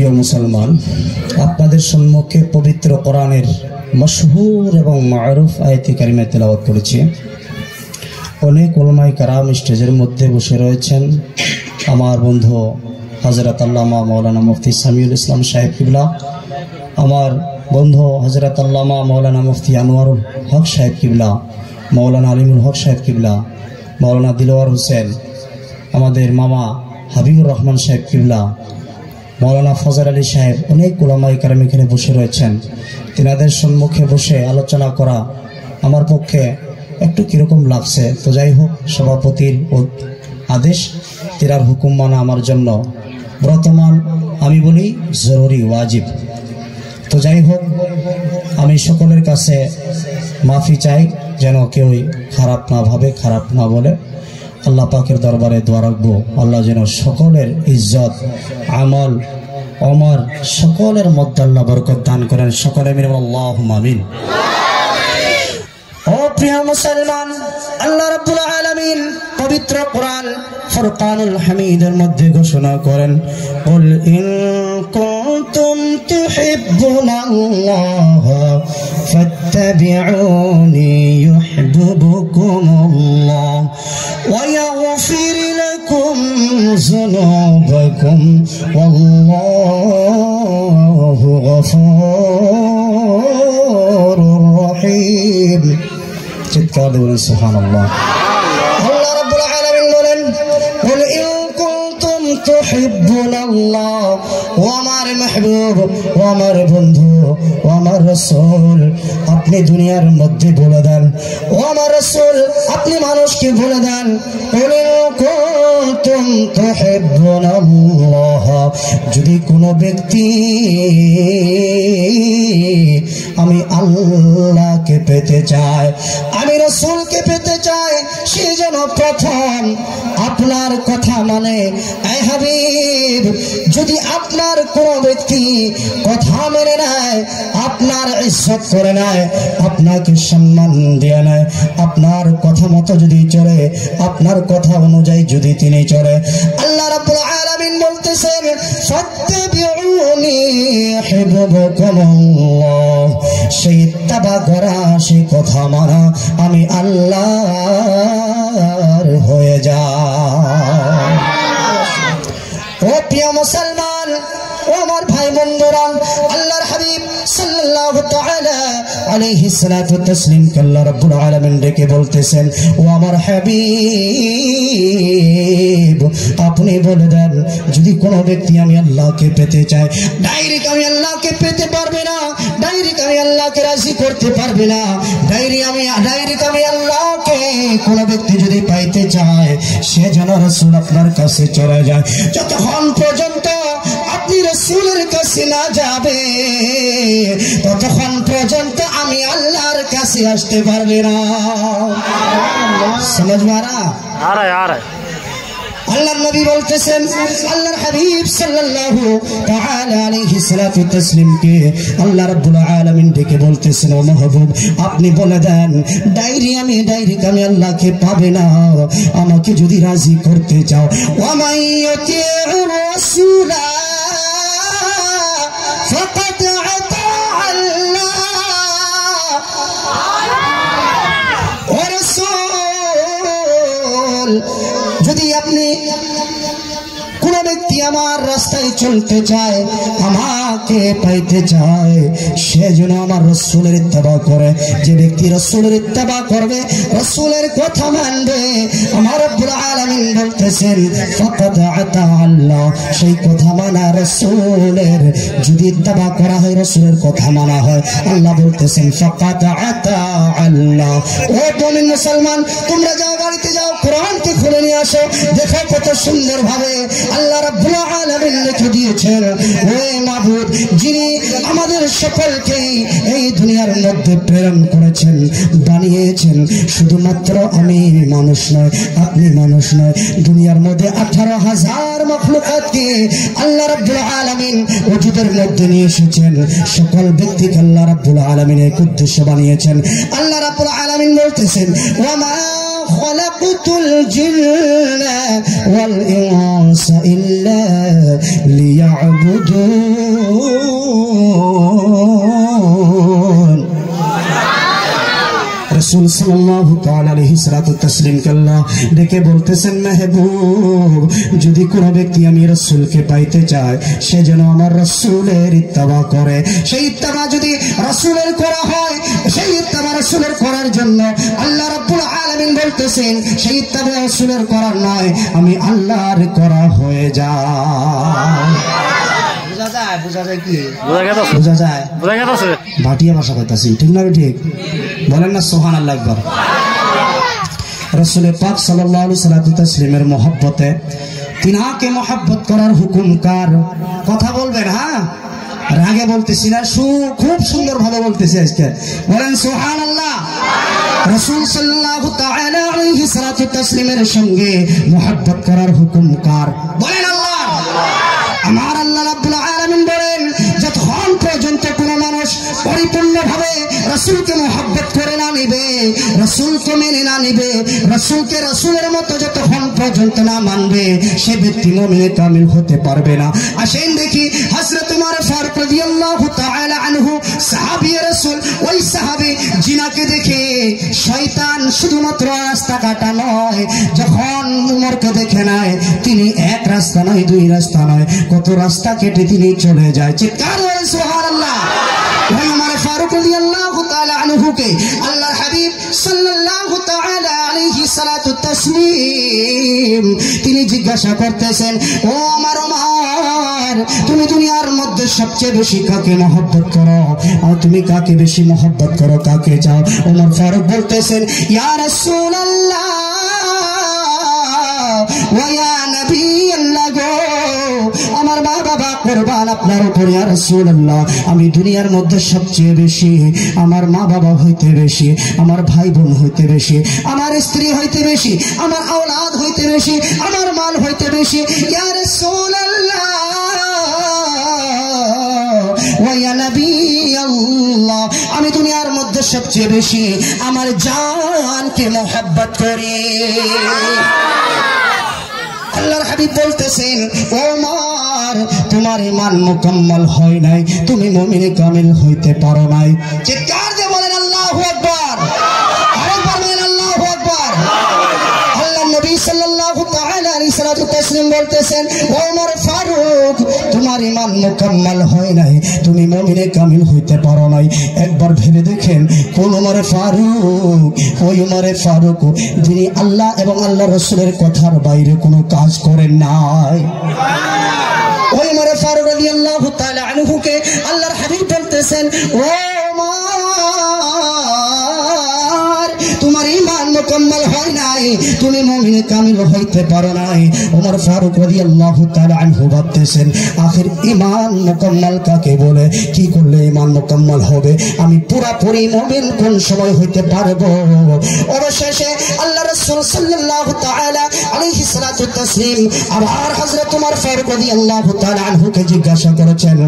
প্রিয় মুসলমান, আপনাদের সম্মুখে পবিত্র কোরআনের মশহুর এবং মারুফ আয়াতে কারিমা তেলাওয়াত করেছি। অনেক উলামায়ে কেরাম স্টেজের মধ্যে বসে রয়েছেন। আমার বন্ধু হযরত আল্লামা মাওলানা মুফতি সামিউল ইসলাম সাহেব কিবলা, আমার বন্ধু হযরত আল্লামা মাওলানা মুফতি আনোয়ারুল হক সাহেব কিবলা, মাওলানা আলিমুল হক সাহেব কিবলা, মাওলানা দিলওয়ার হোসেন, আমাদের মামা হাবিবুর রহমান সাহেব কিবলা, মাওলানা ফজর আলী সাহেব, অনেক উলামায়ে কেরাম এখানে বসে রয়েছেন। তিনাদের সম্মুখে বসে আলোচনা করা আমার পক্ষে একটু কীরকম লাগছে। তো যাই হোক, সভাপতির আদেশ, তিনার হুকুম মানা আমার জন্য বর্তমান আমি বলি জরুরি, ওয়াজিব। তো যাই হোক, আমি সকলের কাছে মাফি চাই, যেন কেউই খারাপ না ভাবে, খারাপ না বলে। আল্লাহ পাকের দরবারে দোয়া রাখবো, আল্লাহ যেন সকলের ইজ্জত, আমল, অমর সকলের মধ্যে আল্লাহ বরকত দান করেন। সকলে মিলে আল্লাহুম্মা আমিন। ও প্রিয় মুসলমান, আল্লাহ রাব্বুল আলামিন পবিত্র কোরআন ফুরকানুল হামিদের মধ্যে ঘোষণা করেন, কুল ইন কুনতুম তুহিব্বুনাল্লাহ ফাত্তাবিউনি ইউহিব্বুকুমুল্লাহ ওয়া ইয়াগফির লাকুম যুনুবাকুম ওয়াল্লাহু গফুরুর রহিম। চিৎকার দিয়ে বলেন সুবহানাল্লাহ। আল্লাহ রাব্বুল আলামিন বলেন, কুল ইন কুনতুম তুহিব্বুনাল্লাহ, ও আমার মাহবুব, ও আমার বন্ধু, ও আমার রাসূল, আপনি দুনিয়ার মধ্যে বলে দেন, ও আমার রাসূল আপনি মানুষকে বলে দেন, কুল ইন কুনতুম তুহিব্বুনাল্লাহ, যদি কোনো ব্যক্তি আমি আল্লাহকে পেতে চায়, আমি রাসূলকে পেতে চাই, সে যেন প্রথম আপনার কথা মানে। এই হাবিব, যদি আপনার কোন ব্যক্তি কথা মেনে নেয়, আপনার ইজ্জত করে নেয়, আপনাকে সম্মান দিয়ে নেয়, আপনার কথা মতো যদি চলে, আপনার কথা অনুযায়ী যদি তিনি চলে, আল্লাহ রাব্বুল আলামিন বলতেছেন, ফাত্তাবিউনি ইউহিব্বুকুমুল্লাহ, সেই ইত্তেবা করা, সেই কথা মানা, আমি আল্লাহর হয়ে যায়। ও প্রিয় মুসলমান, ও আমার ভাই বন্ধুরা, আল্লাহর হাবিব সাল্লাল্লাহু তাআলা আলাইহি সাল্লাতু তাসলিম আল্লাহ রাব্বুল আলামিন ডেকে বলতেছেন, ও আমার হাবিব আপনি বলে দেন, যদি কোনো ব্যক্তি আমি আল্লাহকে পেতে চায়, ডাইরেক্ট আমি আল্লাহকে পেতে পারবে না, ডাইরেক্ট আমি আল্লাহকে রাজি করতে পারবে না, ডাইরেক্ট আমি আল্লাহকে কোনো ব্যক্তি যদি পাইতে চায়, সে যেন রাসূল আপনার কাছে চলে যায়। যতক্ষণ পর্যন্ত আপনি রাসূলের কাছে না যাবে, ততক্ষণ পর্যন্ত আমি আল্লাহর কাছে আসতে পারবে না। समझ मारा? आ रहा है। আল্লাহর নবী বলতেছেন, আল্লাহর হাবিব সাল্লাল্লাহু তাআলা আলাইহি সাল্লাতু তাসলিমকে আল্লাহ রাব্বুল আলামিন ডেকে বলতেছেন, ও মাহবুব আপনি বলে দেন, ডাইরেক্ট আমি আল্লাহকে পাবে না, আমাকে যদি রাজি করতে চাও, ওয়া মাইয়ুতিউর রাসূলা ফাকাদ আতা আল্লাহ, ও রাসূল যদি আপনি কোন ব্যক্তি আমার রাস্তায় চলতে চায়, আমাকে পাইতে চায়, সে যেন আমার রাসূলের ইত্তেবা করে। যে ব্যক্তি রাসূলের ইত্তেবা করবে, রাসূলের কথা মানবে, আমার রব্বুল আলামিন বলতেছেন, ফাকাদ আতা আল্লাহ, সেই কথা মানা রাসূলের যদি ইত্তেবা করা হয়, রাসূলের কথা মানা হয়, আল্লাহ বলতেছেন ফাকাদ আতা আল্লাহ। ও মুমিন মুসলমান, তোমরা যাও, বাড়িতে যাও, কোরআনকে খুলে নিয়ে আসো, দেখো কত সুন্দর ভাবে আল্লাহ রাব্বুল আলামিন লিখে দিয়েছেন, ওহে মাবুদ, যিনি আমাদের সকলকে এই দুনিয়ার মধ্যে প্রেরণ করেছেন, বানিয়েছেন, শুধুমাত্র আমি মানুষ নয়, আপনি মানুষ নয়, দুনিয়ার মধ্যে 18,000 মাখলুকাতকে আল্লাহ রাব্বুল আলামিন ওজুদের মধ্যে নিয়ে এসেছেন। সকল ব্যক্তিকে আল্লাহ রাব্বুল আলামিন এক উদ্দেশ্য বানিয়েছেন। আল্লাহ রাব্বুল আলামিন বলতেছেন, ওয়া মা খলাকতুল জিন্না ওয়াল ইনসা ইল্লা লিয়াবুদুন। রাসূল সাল্লাল্লাহু তাআলা আলাইহি সাল্লাতু তাসলিম আল্লাহ ডেকে বলতেছেন, মেহবুব, যদি কোনো ব্যক্তি আমি রাসূলকে পাইতে চায় সে যেন আমার রাসূলের ইত্তেবা করে। সেই ইত্তেবা যদি রাসূলের করা হয়, সেই ইত্তেবা রাসূলের করার জন্য আল্লাহ রাব্বুল আলামিন বলতেছেন সেই ইত্তেবা রাসূলের করার নয়, আমি আল্লাহর করা হয়ে যায়। বোঝা যায় কি? বোঝা যায় ভাটিয়া ভাষা কইতাছি, ঠিক না? ঠিক বলেন না সুবহানাল্লাহ একবার। রাসূল পাক সাল্লাল্লাহু আলাইহি সাল্লামের মহব্বতে তিনাকে মহব্বত করার হুকুম কার? কথা বলবেন, হ্যাঁ, রাগে বলতেছি না, খুব সুন্দর ভাবে বলতেছি আজকে, বলেন সুবহানাল্লাহ। রাসূল সাল্লাল্লাহু তাআলা আলাইহি সাল্লামের সঙ্গে মহব্বত করার হুকুম কার? বলেন আল্লাহ। আমার আল্লাহ রাব্বুল আলামিন বলেন, যতক্ষণ পর্যন্ত কোনো মানুষ পরিপূর্ণভাবে রাসূলকে মহব্বত করে না নিবে, রাসূলকে মেনে না নিবে, রাসূলকে রাসূলের মতো যতক্ষণ পর্যন্ত না মানবে, সে ব্যক্তি মুমিনে কামিল হতে পারবে না। আসেন দেখি হযরত ওমর ফারুক রাদিয়াল্লাহু তাআলা আনহু, সাহাবী রাসূল, ওই সাহাবী জিনাকে দেখে শয়তান শুধুমাত্র রাস্তা কাটা নয়, যখন ওমরকে দেখে নেয় তিনি এক রাস্তা নয়, দুই রাস্তা নয়, কত রাস্তা কেটে তিনি চলে যায়। চিৎকার করে সুবহানাল্লাহ। ওই ওমর ফারুক রাদিয়াল্লাহু তাআলা আনহুকে আল্লাহর হাবিব সাল্লাল্লাহু তাআলা আলাইহি সালাতু তাসলিম তিনি জিজ্ঞাসা করতেছেন, ও আমার ওমর, তুমি দুনিয়ার মধ্যে সবচেয়ে বেশি কাকে মহব্বত করো? আর তুমি কাকে বেশি মহব্বত করো, কাকে চাও? ওমর ফারুক বলতেছেন, ইয়া রাসূলুল্লাহ ওয়া ইয়া নবী আল্লাহ গো, আমার মা বাবা কুরবান আপনার উপরে ইয়া রাসূলুল্লাহ। আমি দুনিয়ার মধ্যে সবচেয়ে বেশি আমার মা বাবা হইতে বেশি, আমার ভাই বোন হইতে বেশি, আমার স্ত্রী হইতে বেশি, আমার আওলাদ হইতে বেশি, আমার মাল হইতে বেশি, ইয়া রাসূলুল্লাহ ওয়া ইয়া নবী আল্লাহ, আমি দুনিয়ার মধ্যে সবচেয়ে বেশি আমার জানকে মহব্বত করি। আল্লাহর হাবিব বলতেছেন, ওমর, তোমার ঈমান মুকাম্মাল হয় নাই, তুমি মুমিনে কামিল হইতে পারো নাই। চিৎকার দিয়ে বলেন আল্লাহু আকবার। আরেকবার বলেন আল্লাহু আকবার। আল্লাহর নবী সাল্লাল্লাহু তাআলা আলাইহি সাল্লাম বলতেছেন, ওমর ফারুক, তোমার ঈমান মুকাম্মাল হয় নাই, তুমি মুমিনে কামিল হইতে পারো নাই। একবার ভেবে দেখেন, কোন ওমরে ফারুক? ওই ওমরে ফারুক যিনি আল্লাহ এবং আল্লাহ রাসূলের কথার বাইরে কোনো কাজ করেন নাই। ওই ওমরে ফারুক রাদিয়াল্লাহু তাআলা আনহুকে আল্লাহর হাবিব বলতেছেন, ও ওমর, তোমার ঈমান মুকাম্মাল হয় নাই, তুমি মুমিনে কামিল হইতে পারো নাই। ওমর ফারুক রাদিয়াল্লাহু তাআলা আনহু ভাবতেছেন, আখির ঈমান মুকাম্মাল কাকে বলে? কি করলে ঈমান মুকাম্মাল হবে? আমি পুরোপুরি মুমিন কোন সময় হইতে পারবো? অবশেষে আল্লাহ রাসূল সাল্লাল্লাহু তাআলা আলাইহি সাল্লাতু তাসলিম আবার হযরত ওমর ফারুক রাদিয়াল্লাহু তাআলা আনহুকে জিজ্ঞাসা করেছেন,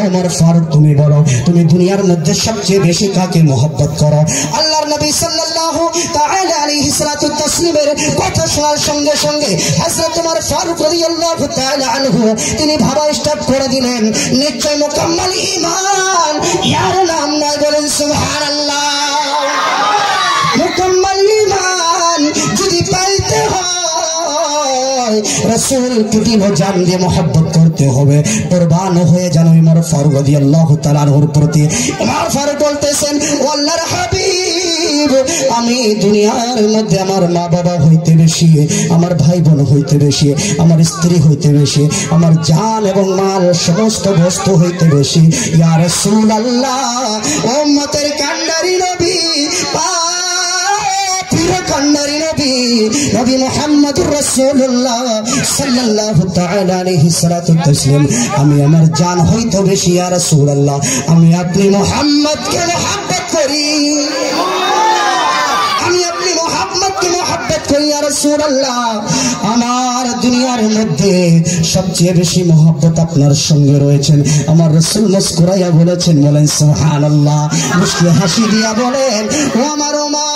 ওমর ফারুক, তুমি বলো, তুমি দুনিয়ার মধ্যে সবচেয়ে বেশি কাকে মহব্বত করো? আল্লাহর নবী সাল্লাল্লাহু তাআলা আলাইহি সাল্লাতু তাসলিমের কথা শোনার সঙ্গে সঙ্গে হযরত ওমর ফারুক রাদিয়াল্লাহু তাআলা আনহু তিনি ভাবা স্টার্ট করে দিলেন, নিশ্চয় মুকাম্মাল ঈমান ইয়ার নাম নয়, বলেন সুবহানাল্লাহ। মুকাম্মাল ঈমান যদি পাইতে হয় রাসূলকে দিল জান দিয়ে মহব্বত করতে হবে, কুরবান হয়ে যেন ওমর ফারুক রাদিয়াল্লাহু তাআলা আনহুর প্রতি। ওমর ফারুক বলতেছেন, ও আল্লাহর হাবিব, আমি দুনিয়ার মধ্যে আমার মা বাবা হইতে বেশি, আমার ভাই বোন হইতে বেশি, আমার স্ত্রী হইতে বেশি, আমার জান এবং মাল সমস্ত বস্তু হইতে বেশি। ইয়া রাসূলুল্লাহ, উম্মতের কান্ডারি নবী, কান্ডারি নবী, নবী মুহাম্মদুর রাসূলুল্লাহ সাল্লাল্লাহু তাআলা আলাইহি সাল্লাতু তাসলিম, আমি আমার জান হইতে বেশি ইয়া রাসূলুল্লাহ, আমি আপনি মুহাম্মদকে মহব্বত করি, আমি আপনি মুহাম্মদকে মহব্বত করি ইয়া রাসূলুল্লাহ। আমার দুনিয়ার মধ্যে সবচেয়ে বেশি মহব্বত আপনার সঙ্গে রয়েছেন। আমার রাসূল মুস্কুরাইয়া বলেছেন, বলেন সুবহানাল্লাহ, মুস্কি হাসি দিয়া বলেন, ও আমার ওমর,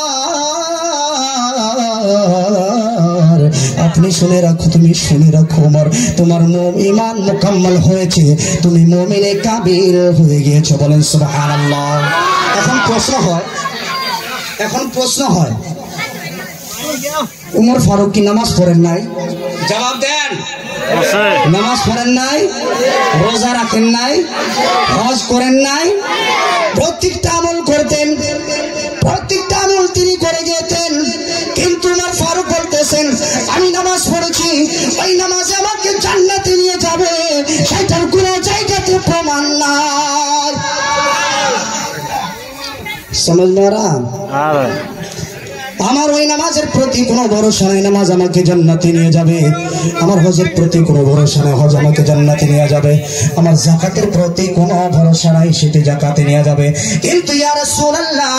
ওমর, আপনি শুনে রাখো, তুমি শুনে রাখো ওমর, তোমার ঈমান মুকাম্মাল হয়েছে, তুমি মুমিনে কাবিল হয়ে গিয়েছো। বলেন সুবহানাল্লাহ। এখন প্রশ্ন হয় উমর ফারুক কি নামাজ পড়েন নাই? জবাব দেন। নামাজ পড়েন নাই, রোজা রাখেন নাই, হজ করেন নাই, প্রত্যেকটা আমল করতেন, প্রত্যেকটা আমল তিনি করে যেতেন। কিন্তু উমর ফারুক বলতেছেন আমি নামাজ পড়েছি, ওই নামাজে আমাকে জান্নাতে নিয়ে যাবে, সেটার কোনো জায়গাতে প্রমাণ নাই। समझ में आ रहा? আমার ওই নামাজের প্রতি কোনো ভরসা নাই, নামাজ আমাকে জান্নাতে নিয়ে যাবে। আমার হজের প্রতি কোনো ভরসা নাই, হজ আমাকে জান্নাতে নিয়ে যাবে। আমার যাকাতের প্রতি কোনো ভরসা নাই, সেটি যাকাতে নিয়ে যাবে। কিন্তু ইয়া রাসূলুল্লাহ,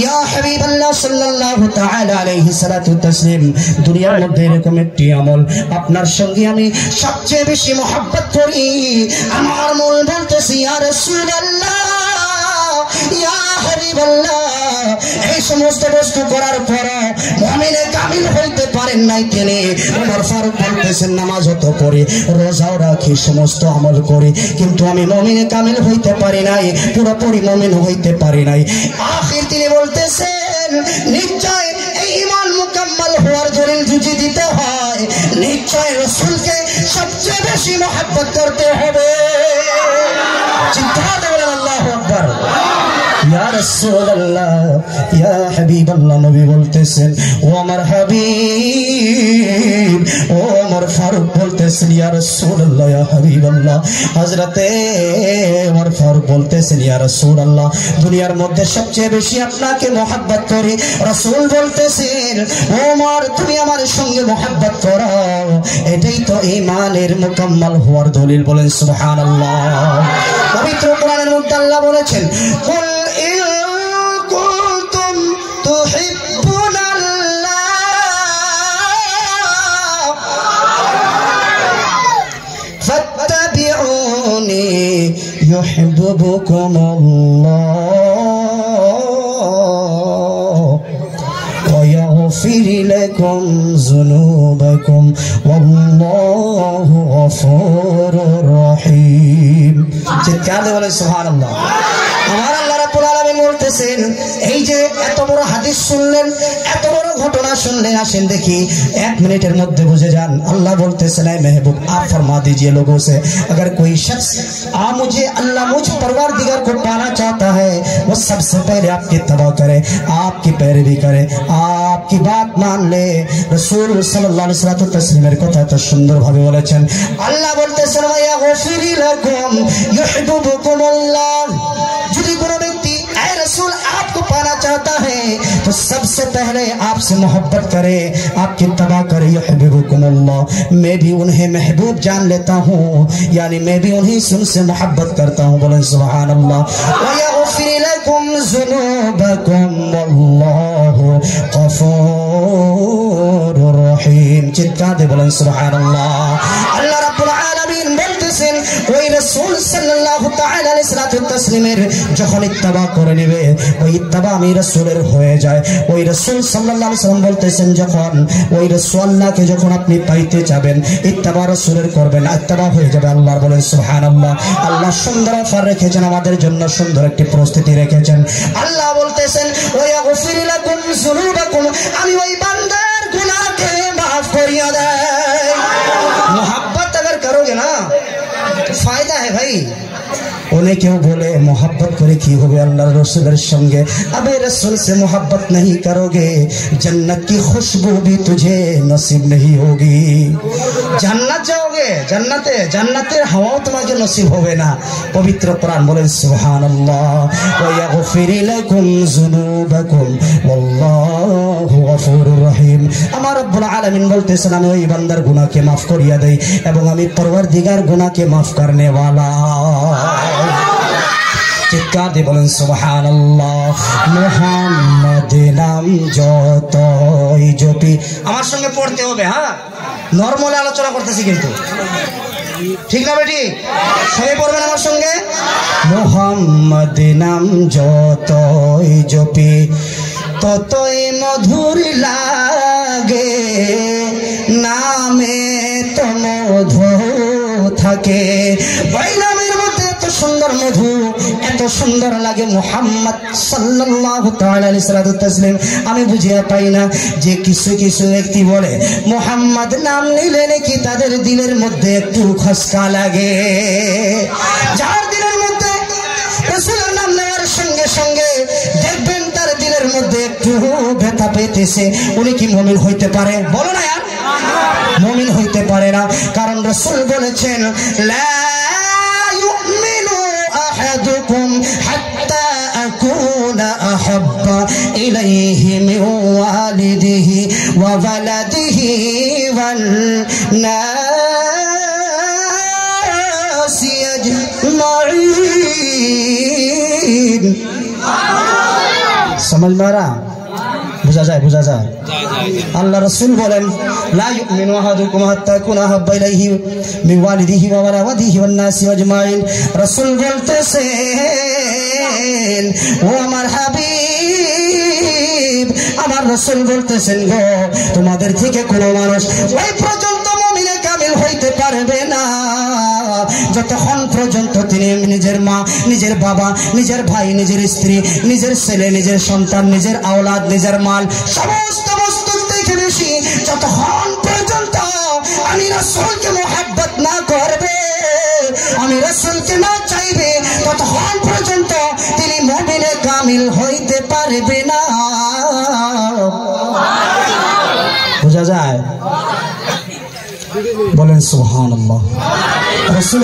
ইয়া হাবিবাল্লাহ সাল্লাল্লাহু তাআলা আলাইহি সাল্লাতু তাসলিম, দুনিয়ার মধ্যে এরকম একটি আমল আপনার সঙ্গে আমি সবচেয়ে বেশি মহব্বত করি। আমার মন বলতেছে ইয়া রাসূলুল্লাহ, ইয়া হাবিবাল্লাহ, এই সমস্ত বস্তু করার পর মুমিনে কামিল হইতে পারেন নাই তিনি। ওমর ফারুক বলতেছেন নামাজও তো পড়ি, রোজাও রাখি, সমস্ত আমল করি, কিন্তু আমি মুমিনে কামিল হইতে পারি নাই, পুরোপুরি মুমিন হইতে পারি নাই। আখির তিনি বলতেছেন নিশ্চয় এই ঈমান মুকাম্মাল হওয়ার দলিল যদি দিতে হয়, নিশ্চয় রাসূলকে সবচেয়ে বেশি মহব্বত করতে হবে। চিন্তা করেন, আল্লাহু আকবার। ইয়া রাসূলুল্লাহ, ইয়া হাবিবাল্লাহ, নবী বলতেছেন ও আমার হাবিব, ও ওমর ফারুক বলতেছেন ইয়া রাসূলুল্লাহ, ইয়া হাবিবাল্লাহ। হযরতে ওমর ফারুক বলতেছেন ইয়া রাসূলুল্লাহ, দুনিয়ার মধ্যে সবচেয়ে বেশি আপনাকে মহব্বত করি। রাসূল বলতেছেন ওমর তুমি আমার সঙ্গে মহব্বত করো, এটাই তো ঈমানের মুকাম্মাল হওয়ার দলিল। বলেন সুবহানাল্লাহ। পবিত্র কোরআনের মধ্যে আল্লাহ বলেছেন কুল ইন কুনতুম তুহিব্বুনাল্লাহ ফাত্তাবিউনি ইউহিব্বুকুমুল্লাহ ওয়া ইয়াগফির লাকুম যুনুবাকুম ওয়াল্লাহু গফুরুর রহিম। চিৎকার দিয়ে বলেন সুবহানাল্লাহ। আমার আল্লাহ রাব্বুল আলামিন বলতেছেন এই যে এত বড় হাদিস শুনলেন, এত বড় ঘটনা শুনলেন, আসেন দেখি 1 मिनटेर মধ্যে বুঝে যান। আল্লাহ বলতেছেন ऐ महबूब आप फरमा दीजिए लोगों से, अगर कोई शख्स मुझे अल्लाह मुझ परवरदिगार को पाना चाहता है, वो सबसे पहले आपकी तबा करे, आपकी पैरवी करे, आपकी बात मान ले। रसूल सल्लल्लाहु अलैहि वसल्लम কথা তো সুন্দর ভাবে বলেছেন। আল্লাহ বলতেছেন ওয়া ইয়াগফির লাকুম ইউহিব্বুকুমুল্লাহ, যদি কোনো ব্যক্তি ऐ रसूल आपको पाना चाहता है तो सबसे पहले आपसे मोहब्बत करे, आपकी तबा करे। युहिब्बुकुमुल्लाह, मैं भी उन्हें महबूब जान लेता हूँ, यानी मैं भी उन्हीं से मोहब्बत करता हूँ। बोलें सुभानअल्लाह। व यग़फिर लकुम ज़ुनूबकुम वल्लाहु गफूरुर रहीम। चित्कार दे बोलें सुभानअल्लाह। अल्लाह रब्बुल आलमीन বলতেছেন ওই রাসূল সাল্লাল্লাহু তাআলা আলাইহি সাল্লাতু তাসলিমের যখন ইত্তেবা করে নেবে, ওই ইত্তেবা আমি রাসূলের হয়ে যায়। ওই রাসূল সাল্লাল্লাহু আলাইহি সাল্লাম বলতেছেন যখন ওই রাসূলকে যখন আপনি পাইতে যাবেন, ইত্তেবা রাসূলের করবেন, ইত্তেবা হয়ে যাবে আল্লাহর। বলেন সুবহানাল্লাহ। আল্লাহ সুন্দর অফার রেখেছেন আমাদের জন্য, সুন্দর একটি প্রস্তুতি রেখেছেন। আল্লাহ বলতেছেন ওয়া ইয়াগফির লাকুম যুনুবাকুম, আমি ওই বান্দার গুনাহকে maaf করিয়ে দেই। मोहब्बत अगर करोगे ना तो फायदा है भाई। उन्हें क्यों बोले मोहब्बत करे की होगे अल्लाह रसूल संगे, अबे रसूल से मोहब्बत नहीं करोगे जन्नत की खुशबू भी तुझे नसीब नहीं होगी। जन्नत जाओगे, जन्नतेर हवाओ तुम्हें नसीब होगे ना। पवित्र कुरान बोले सुबहानअल्लाह। व यग़फिर लकुम ज़ुनूबकुम वल्लाहु गफूरुर रहीम। আমার রব্বুল আলামিন বলতেছেন আমি ওই বান্দার গুনাহকে maaf করিয়া দেই এবং আমি পরওয়ারদিগার গুনাহকে maaf करने वाला। চিৎকার দিয়ে বলেন সুবহানাল্লাহ। মুহাম্মদ নাম যতই জপি, আমার সঙ্গে পড়তে হবে, হ্যাঁ নরমাল আলোচনা করতেছি কিন্তু, ঠিক না বেটি? সবাই পড়বেন আমার সঙ্গে। মুহাম্মদ নাম যতই জপি ততই মধুর লাগে লাগে, নামে তো মধু থাকে। ওই নামের মধ্যে এত সুন্দর মধু, এত সুন্দর লাগে মুহাম্মদ সাল্লাল্লাহু তাআলা আলাইহি সাল্লাম। আমি বুঝিয়ে পাই না যে কিছু কিছু ব্যক্তি বলে মুহাম্মদ নাম নিলে নাকি তাদের দিলের মধ্যে একটু খসকা লাগে। যার দিলের মধ্যে রাসূলের নাম নেওয়ার সঙ্গে সঙ্গে দেখবেন তার দিলের মধ্যে একটু ব্যথা পেতেছে, উনি কি মুমিন হইতে পারে? বলো না यार, মুমিন হইতে পারে না। কারণ রাসূল বলেছেন লা ইউমিনু আহাদুকুম হাত্তা আকুনা আহাব্বা ইলাইহি মিন ওয়ালিদিহি ওয়া ওয়ালাদিহি ওয়ান নাসি আজমাইন। समझ में आ रहा? बुझा जाए, बुझा जाए। अल्लाह रसूल बोलें ला युमिनु अहादुकुम हत्ता यकुना अहब्बा इलैहि मिन वालिदिहि वा वलादिहि wan nasi ajmain। रसूल বলতেছেন ও আমার হাবিব, আমার রসুল বলতেছেন গো তোমাদের থেকে কোনো মানুষ ওই পর্যন্ত মুমিনে কামিল হইতে পারবে না যতক্ষণ পর্যন্ত তিনি নিজের মা, নিজের বাবা, নিজের ভাই, নিজের স্ত্রী, নিজের ছেলে, নিজের সন্তান, নিজের আওলাদ, নিজের মাল, সমস্ত বস্তু থেকে বেশি যতক্ষণ পর্যন্ত আমি রাসূলকে মুহাব্বত না করবে, আমি রাসূলকে না চাইবে, ততক্ষণ পর্যন্ত তিনি মুমিনে কামিল হইতে পারবে না। বোঝা যায়? বলেন সুবহানাল্লাহ। রাসূল